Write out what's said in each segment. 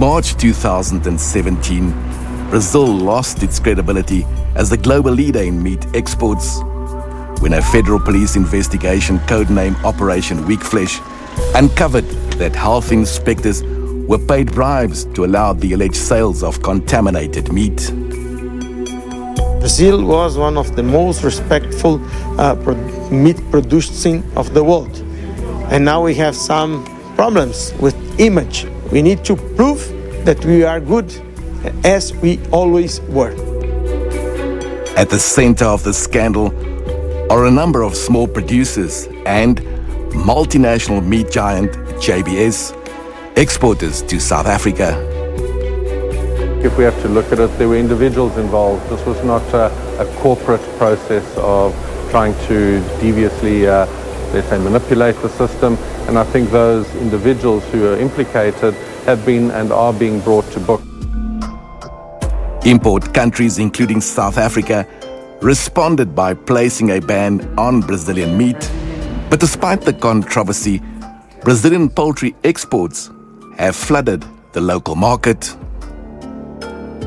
March 2017, Brazil lost its credibility as the global leader in meat exports when a federal police investigation codenamed Operation Weak Flesh uncovered that health inspectors were paid bribes to allow the alleged sales of contaminated meat. Brazil was one of the most respectful meat producing of the world. And now we have some problems with image. We need to prove that we are good as we always were. At the center of the scandal are a number of small producers and multinational meat giant JBS, exporters to South Africa. If we have to look at it, there were individuals involved. This was not a corporate process of trying to deviously, let's say, manipulate the system. And I think those individuals who are implicated have been and are being brought to book. Import countries, including South Africa, responded by placing a ban on Brazilian meat. But despite the controversy, Brazilian poultry exports have flooded the local market.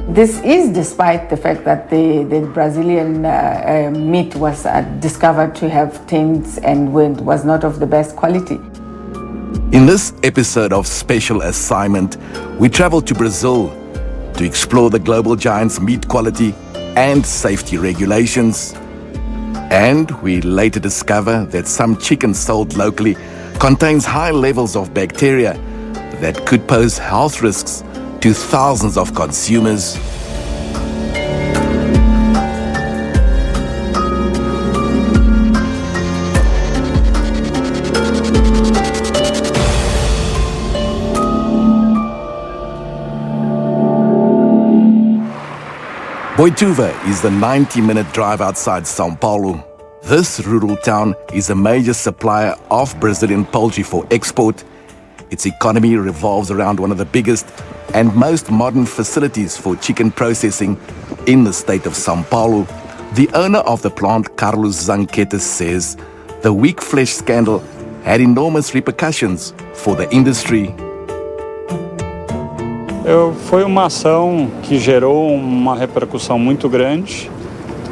This is despite the fact that the Brazilian meat was discovered to have taints and was not of the best quality. In this episode of Special Assignment, we travel to Brazil to explore the global giant's meat quality and safety regulations. And we later discover that some chicken sold locally contains high levels of bacteria that could pose health risks to thousands of consumers. Boituva is the 90-minute drive outside São Paulo. This rural town is a major supplier of Brazilian poultry for export. Its economy revolves around one of the biggest and most modern facilities for chicken processing in the state of São Paulo. The owner of the plant, Carlos Zanqueta, says the weak flesh scandal had enormous repercussions for the industry. Foi uma ação que gerou uma repercussão muito grande,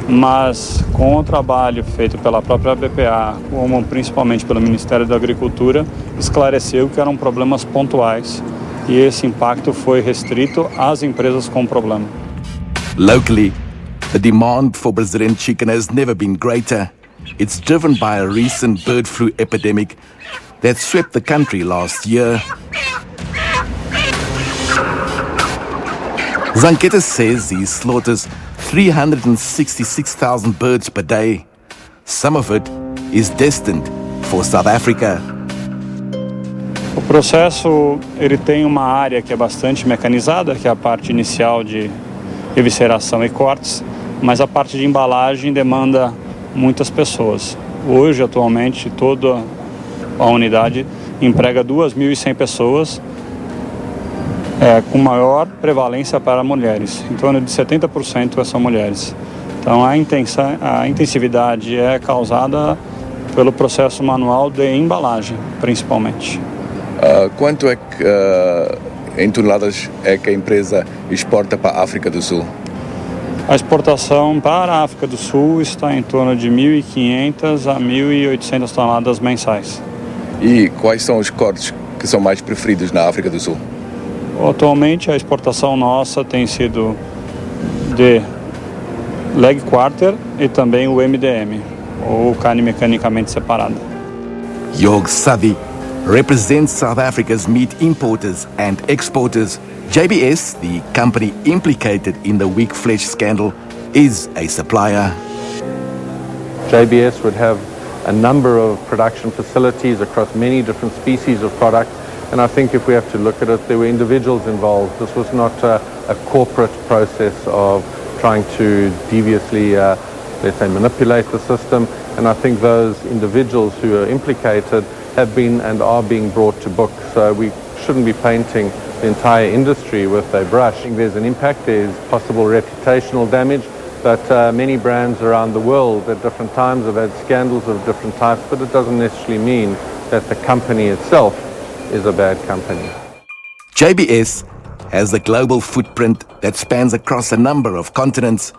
mas com o trabalho feito pela própria BPA, como principalmente pelo Ministério da Agricultura, esclareceu que eram problemas pontuais e esse impacto foi restrito às empresas com problema. Locally, the demand for Brazilian chicken has never been greater. It's driven by a recent bird flu epidemic that swept the country last year. Zanqueta says he slaughters 366,000 birds per day. Some of it is destined for South Africa. O processo ele tem uma área que é bastante mecanizada, que é a parte inicial de evisceração e cortes, mas a parte de embalagem demanda muitas pessoas. Hoje, atualmente, toda a unidade emprega 2.100 pessoas, com maior prevalência para mulheres. Em torno de 70% são mulheres. Então a intensividade é causada pelo processo manual de embalagem, principalmente. Quanto é que em toneladas é que a empresa exporta para a África do Sul? A exportação para a África do Sul está em torno de 1.500 a 1.800 toneladas mensais. E quais são os cortes que são mais preferidos na África do Sul? Atualmente a exportação nossa tem sido de leg quarter e também o MDM, ou carne mecanicamente separada. Jorg Sadi represents South Africa's meat importers and exporters. JBS, the company implicated in the weak flesh scandal, is a supplier. JBS would have a number of production facilities across many different species of product. And I think if we have to look at it, there were individuals involved. This was not a corporate process of trying to deviously, let's say, manipulate the system. And I think those individuals who are implicated have been and are being brought to book. So we shouldn't be painting the entire industry with a brush. I think there's an impact, there's possible reputational damage, but many brands around the world at different times have had scandals of different types, but it doesn't necessarily mean that the company itself is a bad company. JBS has a global footprint that spans across a number of continents.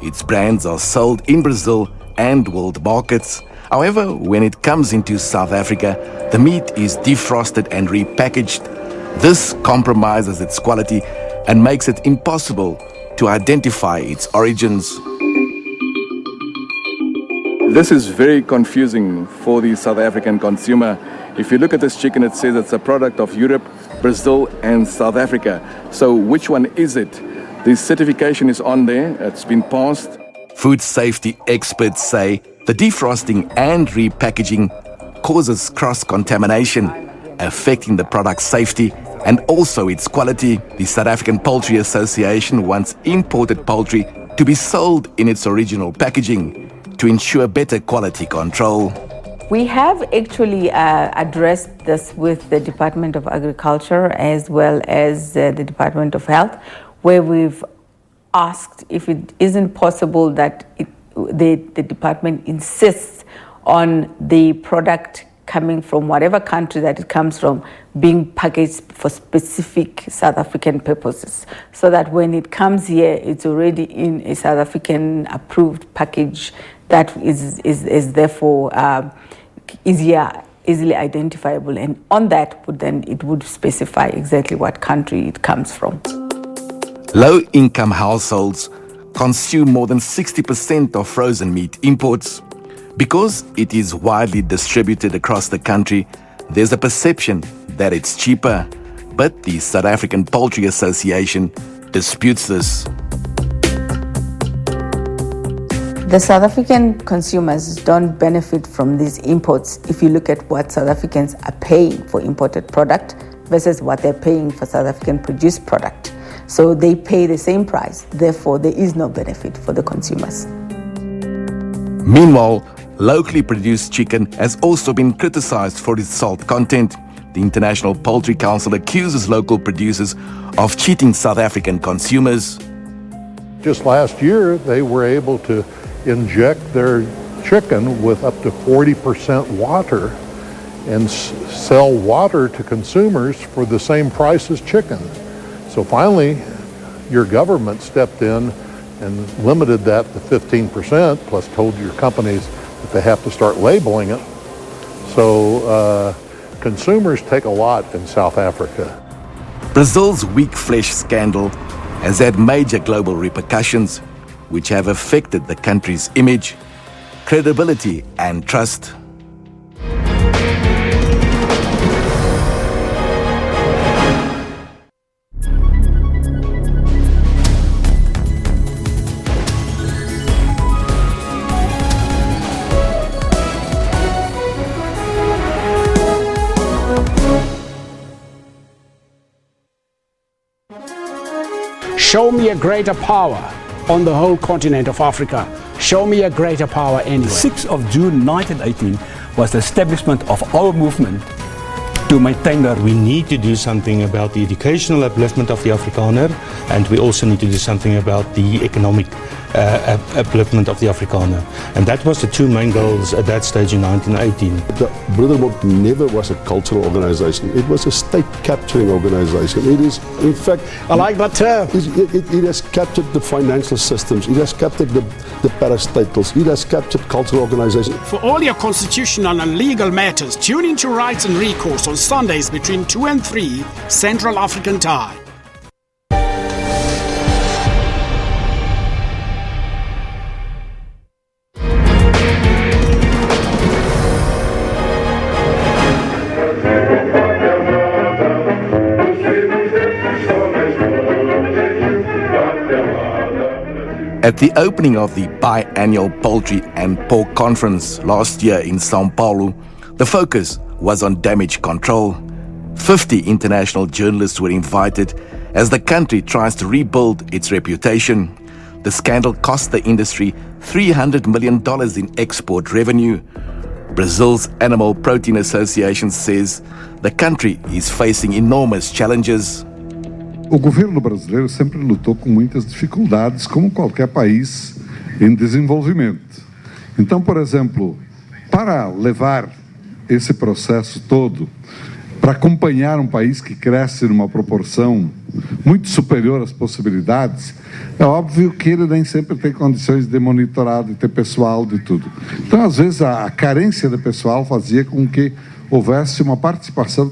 Its brands are sold in Brazil and world markets. However, when it comes into South Africa, the meat is defrosted and repackaged. This compromises its quality and makes it impossible to identify its origins. This is very confusing for the South African consumer. If you look at this chicken, it says it's a product of Europe, Brazil and South Africa. So which one is it? The certification is on there, it's been passed. Food safety experts say the defrosting and repackaging causes cross-contamination, affecting the product's safety and also its quality. The South African Poultry Association wants imported poultry to be sold in its original packaging to ensure better quality control. We have actually addressed this with the Department of Agriculture as well as the Department of Health, where we've asked if it isn't possible that the department insists on the product coming from whatever country that it comes from being packaged for specific South African purposes, so that when it comes here, it's already in a South African approved package that is therefore easily identifiable, and on that it would specify exactly what country it comes from. Low-income households consume more than 60% of frozen meat imports. Because it is widely distributed across the country, there's a perception that it's cheaper. But the South African Poultry Association disputes this. The South African consumers don't benefit from these imports if you look at what South Africans are paying for imported product versus what they're paying for South African produced product. So they pay the same price, therefore there is no benefit for the consumers. Meanwhile, locally produced chicken has also been criticized for its salt content. The International Poultry Council accuses local producers of cheating South African consumers. Just last year, they were able to inject their chicken with up to 40% water and sell water to consumers for the same price as chicken. So finally, your government stepped in and limited that to 15%, plus told your companies that they have to start labeling it. So consumers take a lot in South Africa. Brazil's weak flesh scandal has had major global repercussions, which have affected the country's image, credibility and trust. Show me a greater power on the whole continent of Africa. Show me a greater power anywhere. 6th of June 1918 was the establishment of our movement to maintain that. We need to do something about the educational upliftment of the Afrikaner, and we also need to do something about the economic upliftment of the Afrikaner. And that was the two main goals at that stage in 1918. The Brotherhood never was a cultural organization. It was a state-capturing organization. It is, in fact... I like that term. It has captured the financial systems. It has captured the parastatals. It has captured cultural organizations. For all your constitutional and legal matters, tune into Rights and Recourse on Sundays between 2 and 3 Central African Time. At the opening of the biannual Poultry and Pork Conference last year in São Paulo, the focus was on damage control. 50 international journalists were invited as the country tries to rebuild its reputation. The scandal cost the industry $300 million in export revenue. Brazil's Animal Protein Association says the country is facing enormous challenges. O governo brasileiro sempre lutou com muitas dificuldades, como qualquer país em desenvolvimento. Então, por exemplo, para levar esse processo todo para acompanhar um país que cresce numa proporção muito superior às possibilidades, é óbvio que ele nem sempre tem condições de monitorar, de ter pessoal, de tudo. Então, às vezes, a carência de pessoal fazia com que houvesse uma participação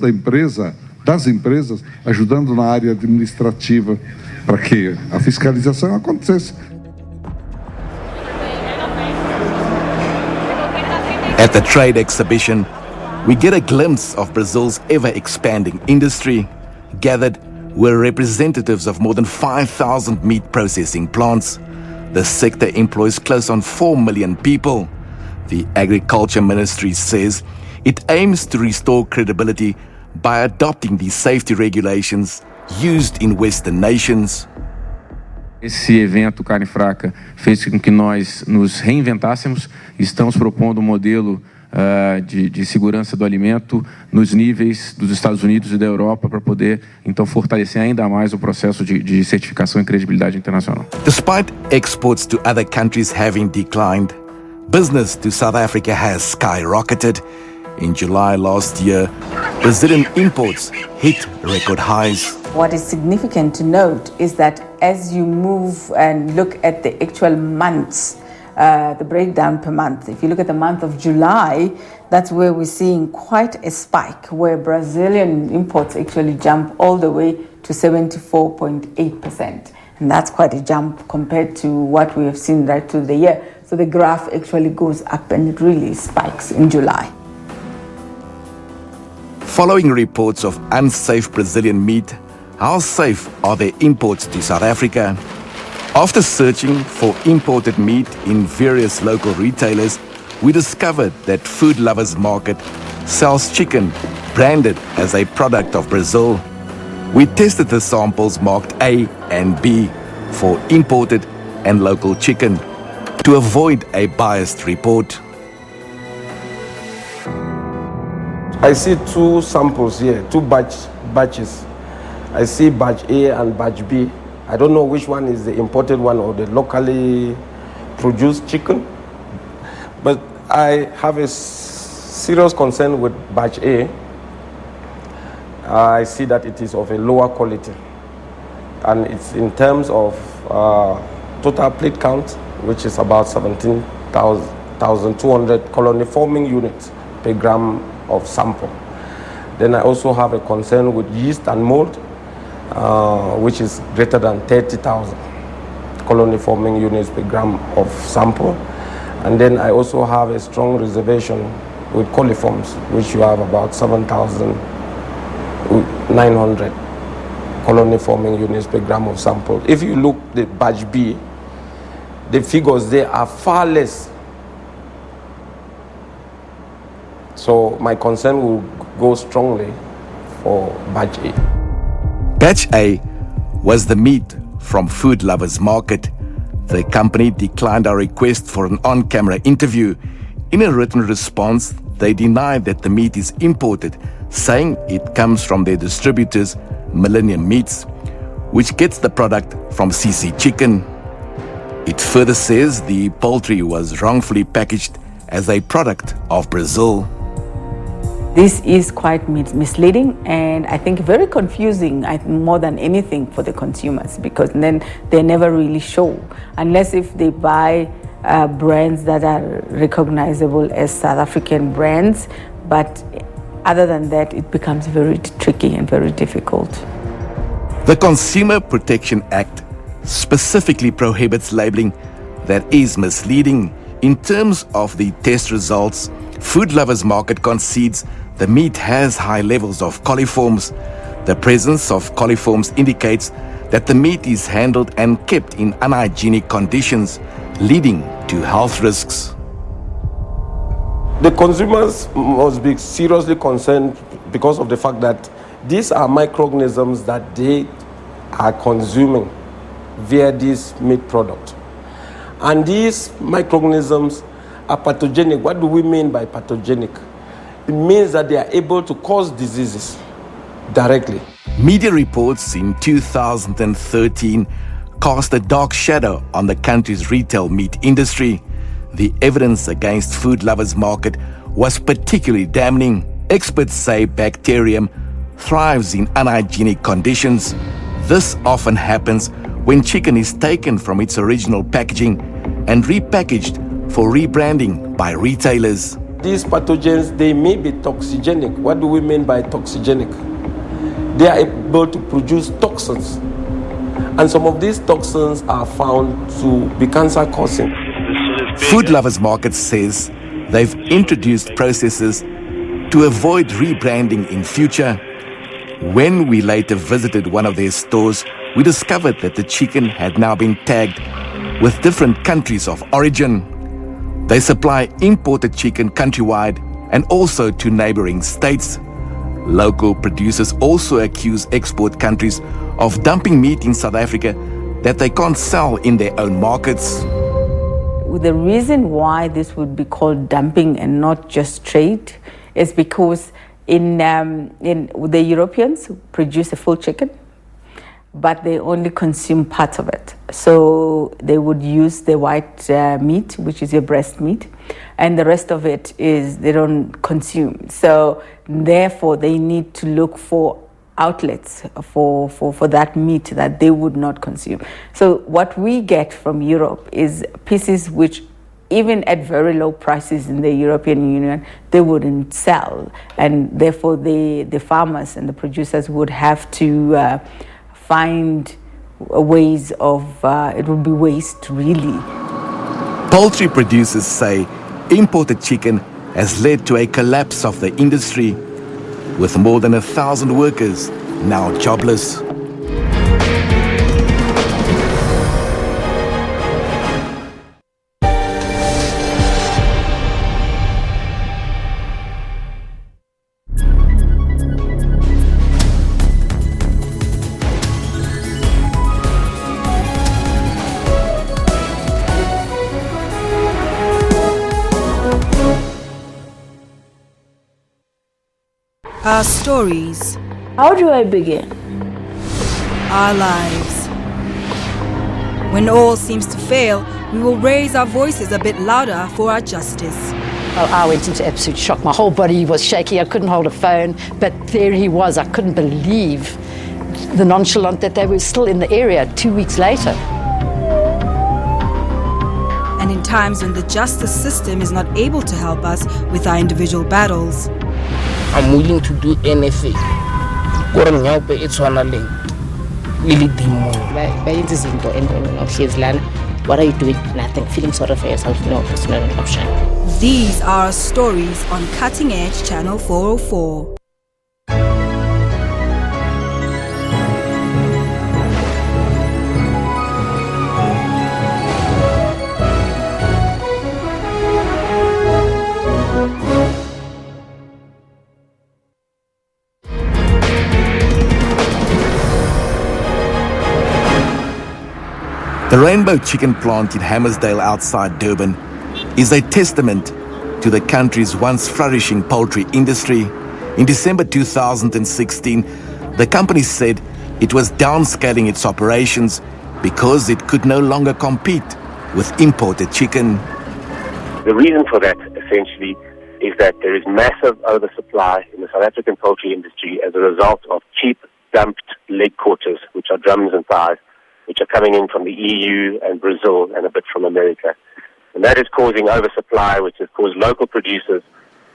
das empresas, ajudando na área administrativa para que a fiscalização acontecesse. At the trade exhibition, we get a glimpse of Brazil's ever-expanding industry. Gathered were representatives of more than 5,000 meat processing plants. The sector employs close on 4 million people. The Agriculture Ministry says it aims to restore credibility by adopting the safety regulations used in Western nations. Esse evento Carne Fraca fez com que nós nos reinventássemos. Estamos propondo um modelo de segurança do alimento nos níveis dos Estados Unidos e da Europa para poder, então, fortalecer ainda mais o processo de certificação e credibilidade internacional. Despite exports to other countries having declined, business to South Africa has skyrocketed. In July last year, Brazilian imports hit record highs. What is significant to note is that as you move and look at the actual months, the breakdown per month, if you look at the month of July, that's where we're seeing quite a spike, where Brazilian imports actually jump all the way to 74.8%. And that's quite a jump compared to what we have seen right through the year. So the graph actually goes up and it really spikes in July. Following reports of unsafe Brazilian meat, how safe are their imports to South Africa? After searching for imported meat in various local retailers, we discovered that Food Lovers Market sells chicken branded as a product of Brazil. We tested the samples marked A and B for imported and local chicken to avoid a biased report. I see two samples here, two batches. I see batch A and batch B. I don't know which one is the imported one or the locally produced chicken, but I have a serious concern with batch A. I see that it is of a lower quality, and it's in terms of total plate count, which is about 17,200 colony forming units per gram of sample. Then I also have a concern with yeast and mold, which is greater than 30,000 colony forming units per gram of sample. And then I also have a strong reservation with coliforms, which you have about 7,900 colony forming units per gram of sample. If you look at batch B, the figures there are far less. So my concern will go strongly for batch A. Batch A was the meat from Food Lovers Market. The company declined our request for an on-camera interview. In a written response, they denied that the meat is imported, saying it comes from their distributors, Millennium Meats, which gets the product from CC Chicken. It further says the poultry was wrongfully packaged as a product of Brazil. This is quite misleading and I think very confusing more than anything for the consumers, because then they never really show, unless if they buy brands that are recognizable as South African brands. But other than that, it becomes very tricky and very difficult. The Consumer Protection Act specifically prohibits labeling that is misleading. In terms of the test results, Food Lovers Market concedes the meat has high levels of coliforms. The presence of coliforms indicates that the meat is handled and kept in unhygienic conditions, leading to health risks. The consumers must be seriously concerned because of the fact that these are microorganisms that they are consuming via this meat product. And these microorganisms are pathogenic. What do we mean by pathogenic? It means that they are able to cause diseases directly. Media reports in 2013 cast a dark shadow on the country's retail meat industry. The evidence against Food Lovers Market was particularly damning. Experts say bacterium thrives in unhygienic conditions. This often happens when chicken is taken from its original packaging and repackaged for rebranding by retailers. These pathogens, they may be toxigenic. What do we mean by toxigenic? They are able to produce toxins. And some of these toxins are found to be cancer-causing. Food Lovers Market says they've introduced processes to avoid rebranding in future. When we later visited one of their stores, we discovered that the chicken had now been tagged with different countries of origin. They supply imported chicken countrywide and also to neighboring states. Local producers also accuse export countries of dumping meat in South Africa that they can't sell in their own markets. The reason why this would be called dumping and not just trade is because in the Europeans produce a full chicken, but they only consume parts of it. So they would use the white meat, which is your breast meat, and the rest of it is they don't consume. So therefore, they need to look for outlets for that meat that they would not consume. So what we get from Europe is pieces which, even at very low prices in the European Union, they wouldn't sell. And therefore, the farmers and the producers would have to find ways of, it would be waste really. Poultry producers say imported chicken has led to a collapse of the industry, with more than 1,000 workers now jobless. Our stories. How do I begin? Our lives. When all seems to fail, we will raise our voices a bit louder for our justice. I went into absolute shock. My whole body was shaky. I couldn't hold a phone, but there he was. I couldn't believe the nonchalant that they were still in the area 2 weeks later. And in times when the justice system is not able to help us with our individual battles, I'm willing to do anything. What are you doing? Nothing. Feeling sorry for yourself? No, it's not an option. These are our stories on Cutting Edge Channel 404. The Rainbow Chicken plant in Hammersdale outside Durban is a testament to the country's once flourishing poultry industry. In December 2016, the company said it was downscaling its operations because it could no longer compete with imported chicken. The reason for that, essentially, is that there is massive oversupply in the South African poultry industry as a result of cheap dumped leg quarters, which are drums and thighs, which are coming in from the EU and Brazil and a bit from America. And that is causing oversupply, which has caused local producers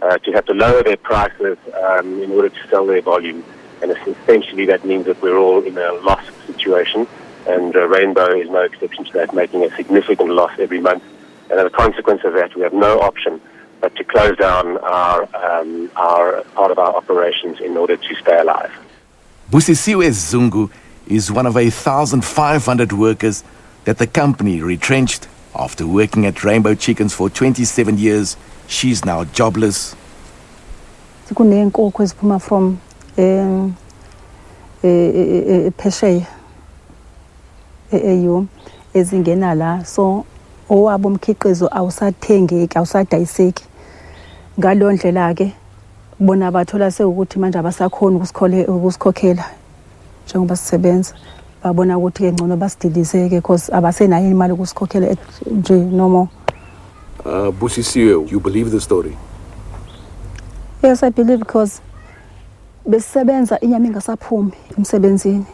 to have to lower their prices in order to sell their volume. And essentially that means that we're all in a loss situation, and Rainbow is no exception to that, making a significant loss every month. And as a consequence of that, we have no option but to close down our part of our operations in order to stay alive. Busisiwe Zungu is one of 1,500 workers that the company retrenched. After working at Rainbow Chickens for 27 years, she's now jobless. Kuneenkukhu eziphuma from Phesheya EU ezingena la, so owabo umkhiqizo awusathengeki, awusadayiseki. Ngalo ndlela ke bona bathola sekuthi manje abasakhona ukusikhokhela njengoba sisebenza, babona ukuthi ke ngcono basidilise ke because abasenayo imali ukusikhokhela nje no more. Busisiwe, you believe the story? Yes, I believe, because Besisebenza inyama ingasaphumi emsebenzini.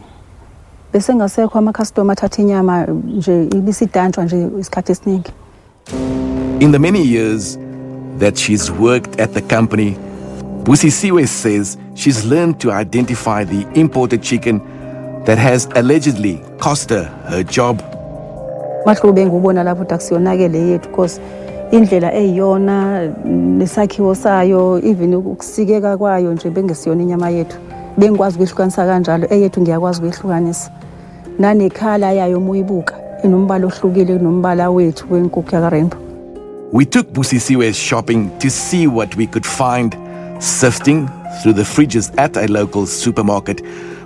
Bese ngasekho ama-customer athatha inyama nje ibisidantshwa nje isikhathi esiningi. In the many years that she's worked at the company, Busisiwe says she's learned to identify the imported chicken that has allegedly cost her job. Mahluko bengubona lapho takusiyonakele yethu because indlela eyiyona nesakhiwo sayo even ukusikeka kwayo nje bengesiyona inyama yethu. Bengikwazi ukwehlukanisa kanjalo eyethu ngiyakwazi ukwehlukanisa. Nanekhala yayo muyibuka inombala ohlukile kunombala wethu wenkukhu yaka-Rainbow. We took Busisiwe shopping to see what we could find. Sifting through the fridges at a local supermarket,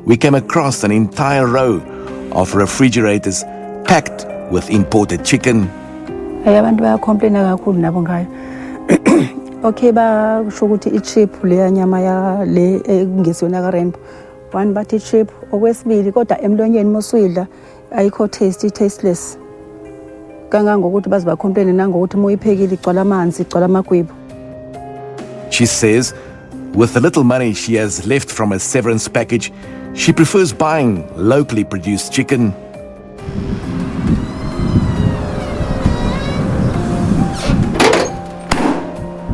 we came across an entire row of refrigerators packed with imported chicken. Abantu bayacomplaina kakhulu nabo ngayo. Okay, basho ukuthi i-chip le nyama ya le engesiyona ka-Rainbow. One bathi chip, okwesibili kodwa emlonyeni mosuyidla ayikho tasteless. Kangangokuthi baze bacomplaine nangokuthi moyiphekile igcwala amanzi, igcwala amagwebu. She says, with the little money she has left from a severance package, she prefers buying locally produced chicken.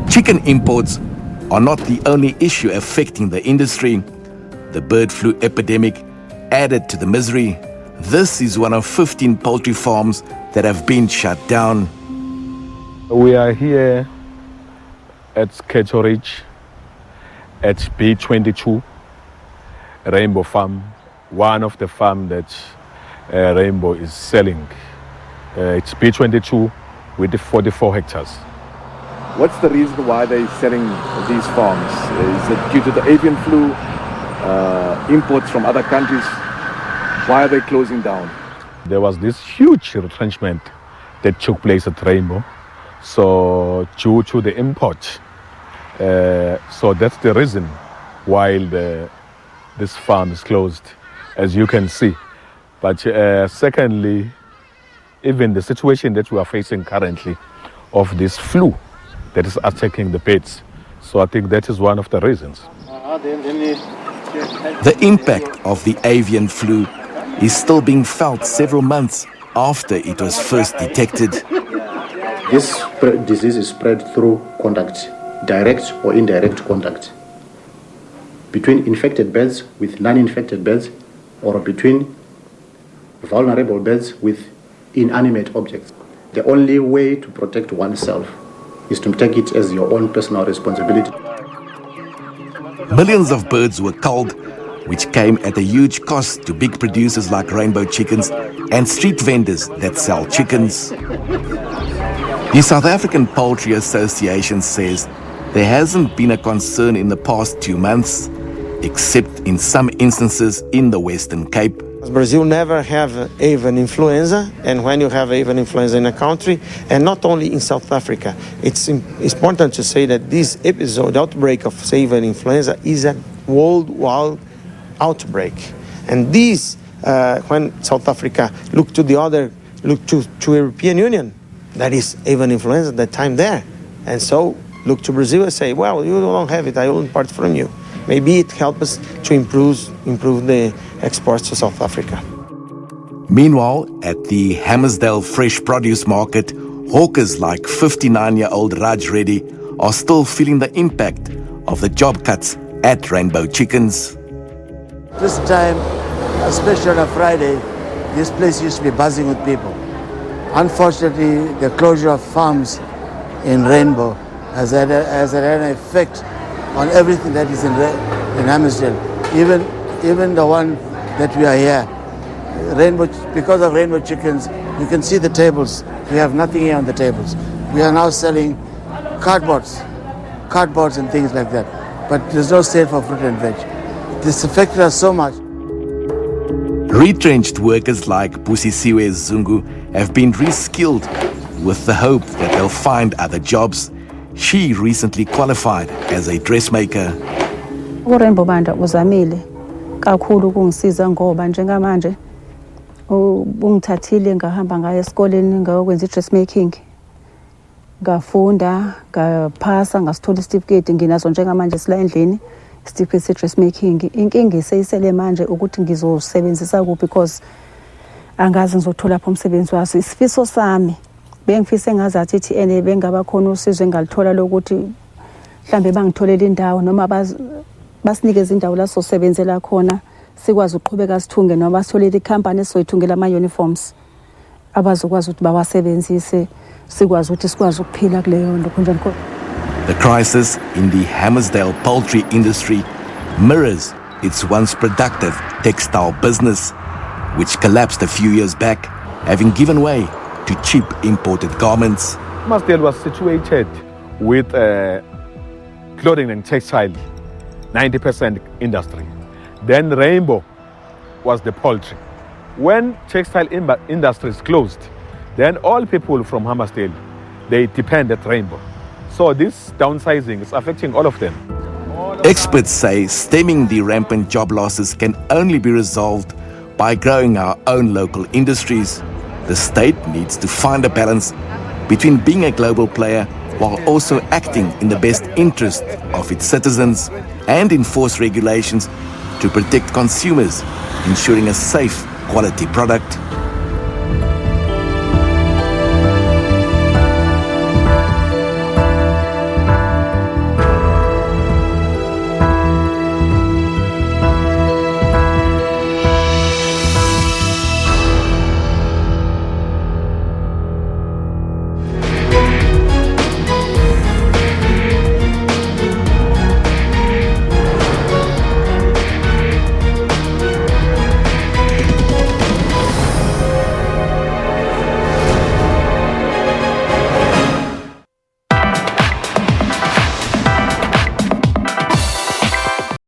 Chicken imports are not the only issue affecting the industry. The bird flu epidemic added to the misery. This is one of 15 poultry farms that have been shut down. We are here at Keto Ridge, at B22, Rainbow Farm, one of the farms that Rainbow is selling. It's B22 with the 44 hectares. What's the reason why they're selling these farms? Is it due to the avian flu, imports from other countries? Why are they closing down? There was this huge retrenchment that took place at Rainbow. So due to the import, so that's the reason why this farm is closed, as you can see. But secondly, even the situation that we are facing currently of this flu that is attacking the pets. So I think that is one of the reasons. The impact of the avian flu is still being felt several months after it was first detected. This disease is spread through contact, direct or indirect contact, between infected birds with non-infected birds, or between vulnerable birds with inanimate objects. The only way to protect oneself is to take it as your own personal responsibility. Millions of birds were culled, which came at a huge cost to big producers like Rainbow Chickens and street vendors that sell chickens. The South African Poultry Association says there hasn't been a concern in the past 2 months, except in some instances in the Western Cape. Brazil never have avian influenza, and when you have avian influenza in a country, and not only in South Africa, it's important to say that this episode, outbreak of avian influenza, is a worldwide outbreak. And this, when South Africa looked to European Union, that is avian influenza at that time there, and so look to Brazil and say, well, you don't have it, I will import from you. Maybe it helps us to improve the exports to South Africa. Meanwhile, at the Hammersdale Fresh Produce Market, hawkers like 59-year-old Raj Reddy are still feeling the impact of the job cuts at Rainbow Chickens. This time, especially on a Friday, this place used to be buzzing with people. Unfortunately, the closure of farms in Rainbow has had an effect on everything that is in Hammersdale. Even the one that we are here, Rainbow, because of Rainbow Chickens, you can see the tables. We have nothing here on the tables. We are now selling cardboards and things like that. But there's no sale for fruit and veg. This affected us so much. Retrenched workers like Busisiwe Zungu have been reskilled with the hope that they'll find other jobs. She recently qualified as a dressmaker. URainbow Banda uzamile kakhulu ukungisiza ngoba njengamanje ungithathile ngahamba ngaye esikoleni ngakwenza i-dressmaking. Ngafunda, ngaphasa, ngasithola isitifiketi nginazo njengamanje sila endlini stick dressmaking. Inkinga iseyisele manje ukuthi ngizosebenzisa kuphi because angazi ngizothola pho umsebenzi waso. Isifiso sami bengifise ngazathi ithi bengaba khona usizo engalithola lokuthi mhlambe bangitholela indawo noma basinikeza indawo la sosebenzela khona sikwazi ukuqhubeka sithunge noma basitholele ikhampani esoyithungela ama-uniforms abazokwazi ukuthi bawasebenzise sikwazi ukuthi sikwazi ukuphila kuleyo nto kunjani khona. The crisis in the Hammersdale poultry industry mirrors its once productive textile business, which collapsed a few years back, having given way to cheap imported garments. Hammersdale was situated with clothing and textile, 90% industry. Then Rainbow was the poultry. When textile industries closed, then all people from Hammersdale, they depend at Rainbow. So this downsizing is affecting all of them. Experts say stemming the rampant job losses can only be resolved by growing our own local industries. The state needs to find a balance between being a global player while also acting in the best interest of its citizens and enforce regulations to protect consumers, ensuring a safe, quality product.